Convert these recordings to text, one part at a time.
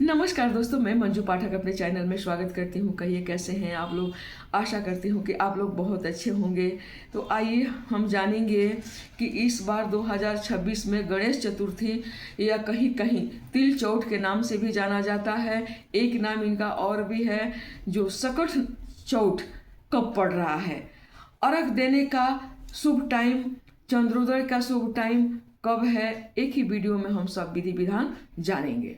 नमस्कार दोस्तों, मैं मंजू पाठक अपने चैनल में स्वागत करती हूँ। कहिए कैसे हैं आप लोग। आशा करती हूँ कि आप लोग बहुत अच्छे होंगे। तो आइए हम जानेंगे कि इस बार 2026 में गणेश चतुर्थी या कहीं कहीं तिल चौथ के नाम से भी जाना जाता है। एक नाम इनका और भी है जो सकट चौथ कब पड़ रहा है। अर्घ देने का शुभ टाइम, चंद्रोदय का शुभ टाइम कब है, एक ही वीडियो में हम सब विधि विधान जानेंगे।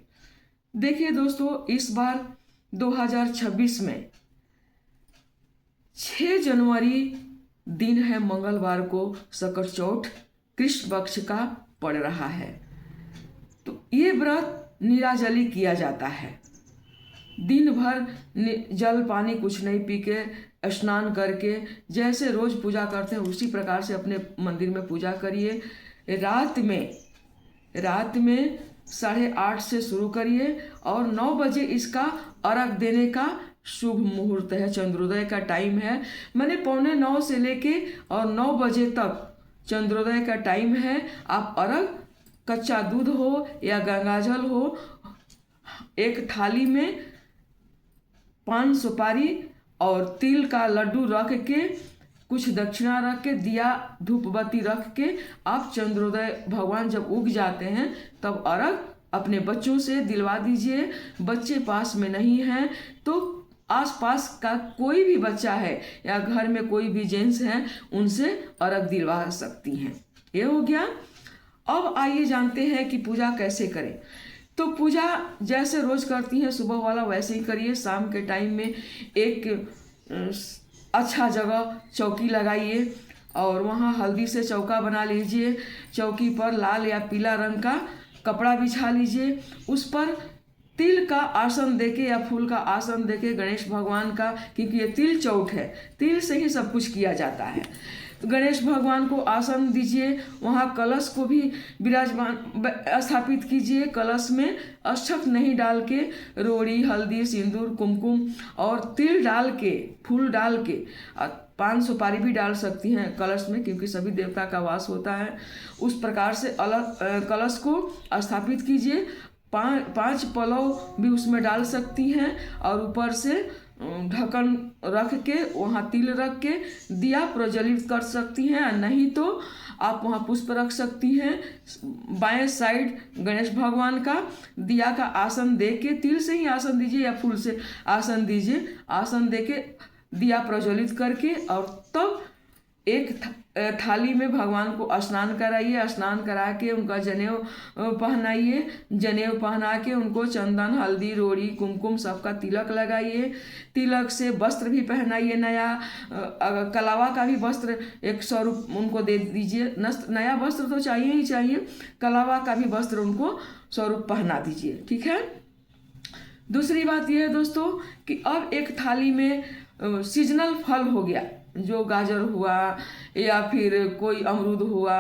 देखिए दोस्तों, इस बार 2026 में 6 जनवरी दिन है, मंगलवार को सकट चौथ कृष्ण पक्ष का पड़ रहा है। तो ये व्रत निराजली किया जाता है। दिन भर जल पानी कुछ नहीं पी के स्नान करके जैसे रोज पूजा करते हैं उसी प्रकार से अपने मंदिर में पूजा करिए। रात में 8:30 से शुरू करिए और 9 बजे इसका अर्घ देने का शुभ मुहूर्त है, चंद्रोदय का टाइम है। मैंने 8:45 से लेके और 9 बजे तक चंद्रोदय का टाइम है। आप अर्घ, कच्चा दूध हो या गंगाजल हो, एक थाली में 5 सुपारी और तिल का लड्डू रख के, कुछ दक्षिणा रख के, दिया धूप बत्ती रख के आप चंद्रोदय भगवान जब उग जाते हैं तब अर्घ अपने बच्चों से दिलवा दीजिए। बच्चे पास में नहीं हैं तो आसपास का कोई भी बच्चा है या घर में कोई भी जेंट्स हैं उनसे अर्घ दिलवा सकती हैं। ये हो गया। अब आइए जानते हैं कि पूजा कैसे करें। तो पूजा जैसे रोज करती हैं सुबह वाला वैसे ही करिए। शाम के टाइम में एक अच्छा जगह चौकी लगाइए और वहाँ हल्दी से चौका बना लीजिए। चौकी पर लाल या पीला रंग का कपड़ा बिछा लीजिए। उस पर तिल का आसन देके या फूल का आसन देके गणेश भगवान का, क्योंकि ये तिल चौथ है, तिल से ही सब कुछ किया जाता है, तो गणेश भगवान को आसन दीजिए। वहाँ कलश को भी विराजमान स्थापित कीजिए। कलश में अक्षत नहीं डाल के रोड़ी, हल्दी, सिंदूर, कुमकुम और तिल डाल के, फूल डाल के, 5 सुपारी भी डाल सकती हैं कलश में, क्योंकि सभी देवता का वास होता है। उस प्रकार से अलग कलश को स्थापित कीजिए। 5 पलव भी उसमें डाल सकती हैं और ऊपर से ढक्कन रख के वहाँ तिल रख के दिया प्रज्वलित कर सकती हैं। नहीं तो आप वहाँ पुष्प रख सकती हैं। बाएं साइड गणेश भगवान का दिया का आसन दे के, तिल से ही आसन दीजिए या फूल से आसन दीजिए। आसन दे के दिया प्रज्वलित करके और तब एक थाली में भगवान को स्नान कराइए। स्नान करा के उनका जनेऊ पहनाइए। जनेऊ पहना के उनको चंदन, हल्दी, रोड़ी, कुमकुम सबका तिलक लगाइए। तिलक से वस्त्र भी पहनाइए नया। कलावा का भी वस्त्र एक स्वरूप उनको दे दीजिए। नया वस्त्र तो चाहिए ही चाहिए, कलावा का भी वस्त्र उनको स्वरूप पहना दीजिए। ठीक है। दूसरी बात यह है दोस्तों कि अब एक थाली में सीजनल फल हो गया, जो गाजर हुआ या फिर कोई अमरूद हुआ,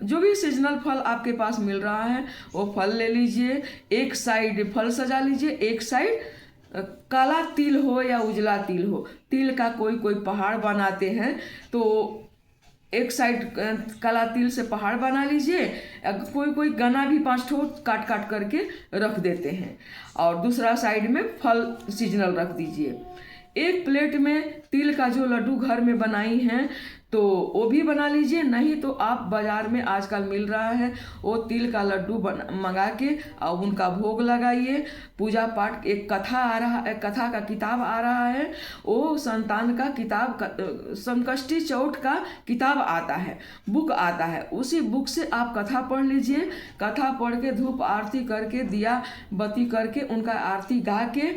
जो भी सीजनल फल आपके पास मिल रहा है वो फल ले लीजिए। एक साइड फल सजा लीजिए, एक साइड काला तिल हो या उजला तिल हो, तिल का कोई पहाड़ बनाते हैं तो एक साइड काला तिल से पहाड़ बना लीजिए। कोई गना भी 5 ठो काट काट करके रख देते हैं और दूसरा साइड में फल सीजनल रख दीजिए। एक प्लेट में तिल का जो लड्डू घर में बनाई हैं तो वो भी बना लीजिए। नहीं तो आप बाजार में आजकल मिल रहा है वो तिल का लड्डू मंगा के और उनका भोग लगाइए। पूजा पाठ, एक कथा आ रहा है, कथा का किताब आ रहा है, वो संतान का किताब, संकष्टी चौथ का किताब आता है, बुक आता है। उसी बुक से आप कथा पढ़ लीजिए। कथा पढ़ के धूप आरती करके, दिया बत्ती करके, उनका आरती गा के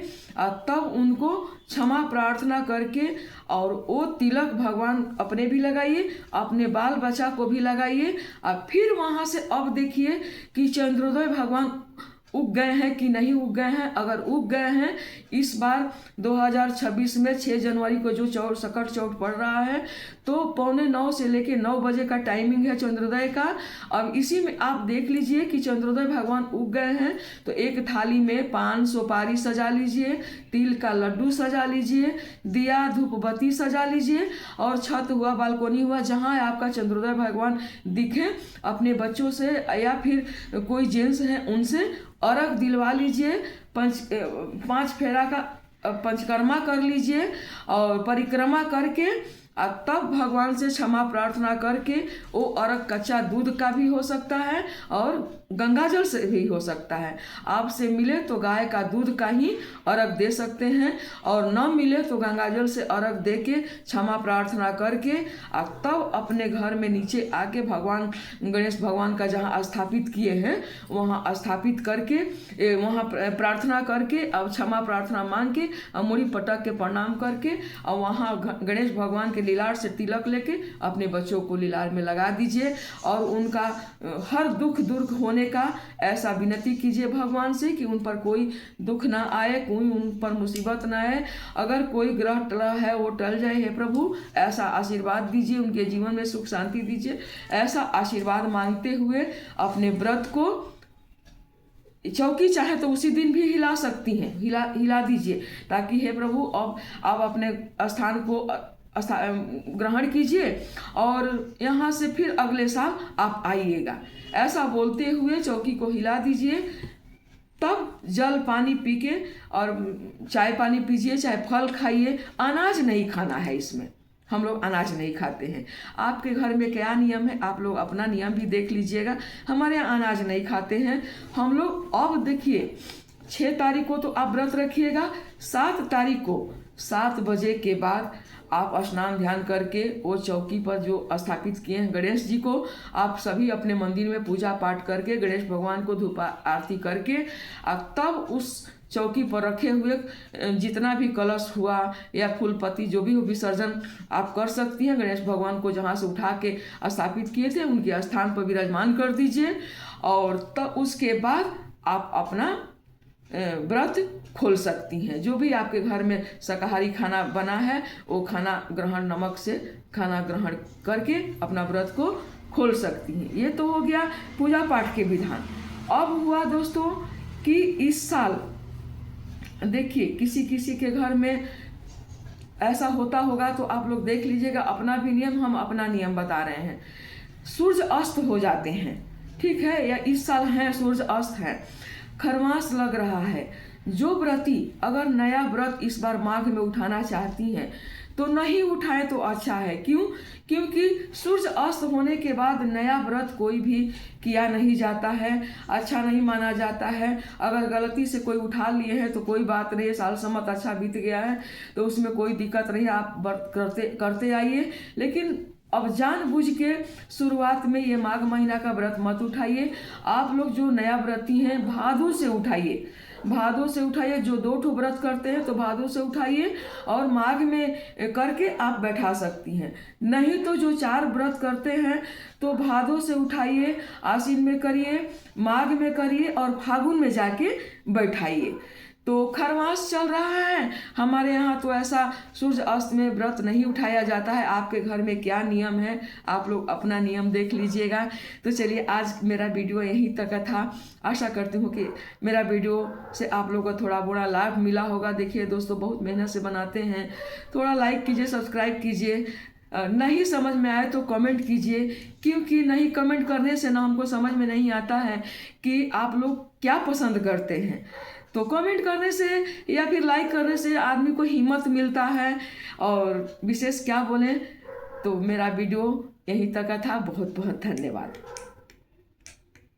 तब उनको क्षमा प्रार्थना करके और वो तिलक भगवान अपने भी लगाइए, अपने बाल बच्चा को भी लगाइए। और फिर वहाँ से अब देखिए कि चंद्रोदय भगवान उग गए हैं कि नहीं उग गए हैं। अगर उग गए हैं, इस बार 2026 में 6 जनवरी को जो सकट चौथ पड़ रहा है, तो 8:45 से लेके 9 बजे का टाइमिंग है चंद्रोदय का। अब इसी में आप देख लीजिए कि चंद्रोदय भगवान उग गए हैं, तो एक थाली में पान सुपारी सजा लीजिए, तिल का लड्डू सजा लीजिए, दिया धूप बत्ती सजा लीजिए, और छत हुआ बालकोनी हुआ जहाँ आपका चंद्रोदय भगवान दिखे, अपने बच्चों से या फिर कोई जेंट्स हैं उनसे अर्घ दिलवा लीजिए। 5 फेरा का पंचकर्मा कर लीजिए और परिक्रमा करके तब भगवान से क्षमा प्रार्थना करके वो अर्घ कच्चा दूध का भी हो सकता है और गंगाजल से भी हो सकता है। आपसे मिले तो गाय का दूध का ही अर्घ दे सकते हैं, और न मिले तो गंगाजल से अर्घ दे के क्षमा प्रार्थना करके तब अपने घर में नीचे आके भगवान गणेश भगवान का जहाँ स्थापित किए हैं वहाँ स्थापित करके वहाँ प्रार्थना करके अब क्षमा प्रार्थना मांग के मुड़ी पटक के प्रणाम करके और वहाँ गणेश भगवान के लीलार से तिलक लेके अपने बच्चों को लीलार में लगा दीजिए, और उनका हर दुख दूर होने का ऐसा विनती कीजिए भगवान से कि उन पर कोई दुख ना आए, कोई उन पर मुसीबत ना आए, अगर कोई ग्रह टला है वो टल जाए हे प्रभु, ऐसा आशीर्वाद दीजिए, उनके जीवन में सुख शांति दीजिए। ऐसा आशीर्वाद मांगते हुए अपने व्रत को, चौकी चाहे तो उसी दिन भी हिला सकती हैं, हिला दीजिए, ताकि हे प्रभु अब अपने स्थान को ग्रहण कीजिए और यहाँ से फिर अगले साल आप आइएगा। ऐसा बोलते हुए चौकी को हिला दीजिए, तब जल पानी पी के और चाय पानी पीजिए, चाहे फल खाइए। अनाज नहीं खाना है, इसमें हम लोग अनाज नहीं खाते हैं। आपके घर में क्या नियम है आप लोग अपना नियम भी देख लीजिएगा। हमारे यहाँ अनाज नहीं खाते हैं हम लोग। अब देखिए 6 तारीख को तो आप व्रत रखिएगा, 7 तारीख को 7 बजे के बाद आप स्नान ध्यान करके वो चौकी पर जो स्थापित किए हैं गणेश जी को, आप सभी अपने मंदिर में पूजा पाठ करके गणेश भगवान को धूप आरती करके तब उस चौकी पर रखे हुए जितना भी कलश हुआ या फूल पत्ती जो भी हो विसर्जन आप कर सकती हैं। गणेश भगवान को जहाँ से उठा के स्थापित किए थे उनके स्थान पर विराजमान कर दीजिए, और तब उसके बाद आप अपना व्रत खोल सकती हैं। जो भी आपके घर में शाकाहारी खाना बना है वो खाना ग्रहण, नमक से खाना ग्रहण करके अपना व्रत को खोल सकती हैं। ये तो हो गया पूजा पाठ के विधान। अब हुआ दोस्तों कि इस साल देखिए किसी किसी के घर में ऐसा होता होगा, तो आप लोग देख लीजिएगा अपना भी नियम, हम अपना नियम बता रहे हैं। सूर्य अस्त हो जाते हैं, ठीक है, या इस साल है सूर्य अस्त है, खरमास लग रहा है। जो व्रती अगर नया व्रत इस बार माघ में उठाना चाहती हैं तो नहीं उठाए तो अच्छा है। क्यों? क्योंकि सूर्य अस्त होने के बाद नया व्रत कोई भी किया नहीं जाता है, अच्छा नहीं माना जाता है। अगर गलती से कोई उठा लिए हैं तो कोई बात नहीं, साल सम्मत अच्छा बीत गया है तो उसमें कोई दिक्कत नहीं, आप व्रत करते आइए। लेकिन अब जानबूझ के शुरुआत में ये माघ महीना का व्रत मत उठाइए। आप लोग जो नया व्रती हैं भादों से उठाइए, भादों से उठाइए। जो 2 ठो व्रत करते हैं तो भादों से उठाइए और माघ में करके आप बैठा सकती हैं। नहीं तो जो 4 व्रत करते हैं तो भादों से उठाइए, आश्विन में करिए, माघ में करिए और फागुन में जाके बैठाइए। तो खरमास चल रहा है हमारे यहाँ, तो ऐसा सूर्य अस्त में व्रत नहीं उठाया जाता है। आपके घर में क्या नियम है आप लोग अपना नियम देख लीजिएगा। तो चलिए आज मेरा वीडियो यहीं तक था। आशा करती हूँ कि मेरा वीडियो से आप लोगों को थोड़ा बड़ा लाभ मिला होगा। देखिए दोस्तों बहुत मेहनत से बनाते हैं, थोड़ा लाइक कीजिए, सब्सक्राइब कीजिए। नहीं समझ में आए तो कमेंट कीजिए, क्योंकि नहीं कमेंट करने से ना हमको समझ में नहीं आता है कि आप लोग क्या पसंद करते हैं। तो कमेंट करने से या फिर लाइक करने से आदमी को हिम्मत मिलता है, और विशेष क्या बोलें। तो मेरा वीडियो यहीं तक था। बहुत बहुत धन्यवाद।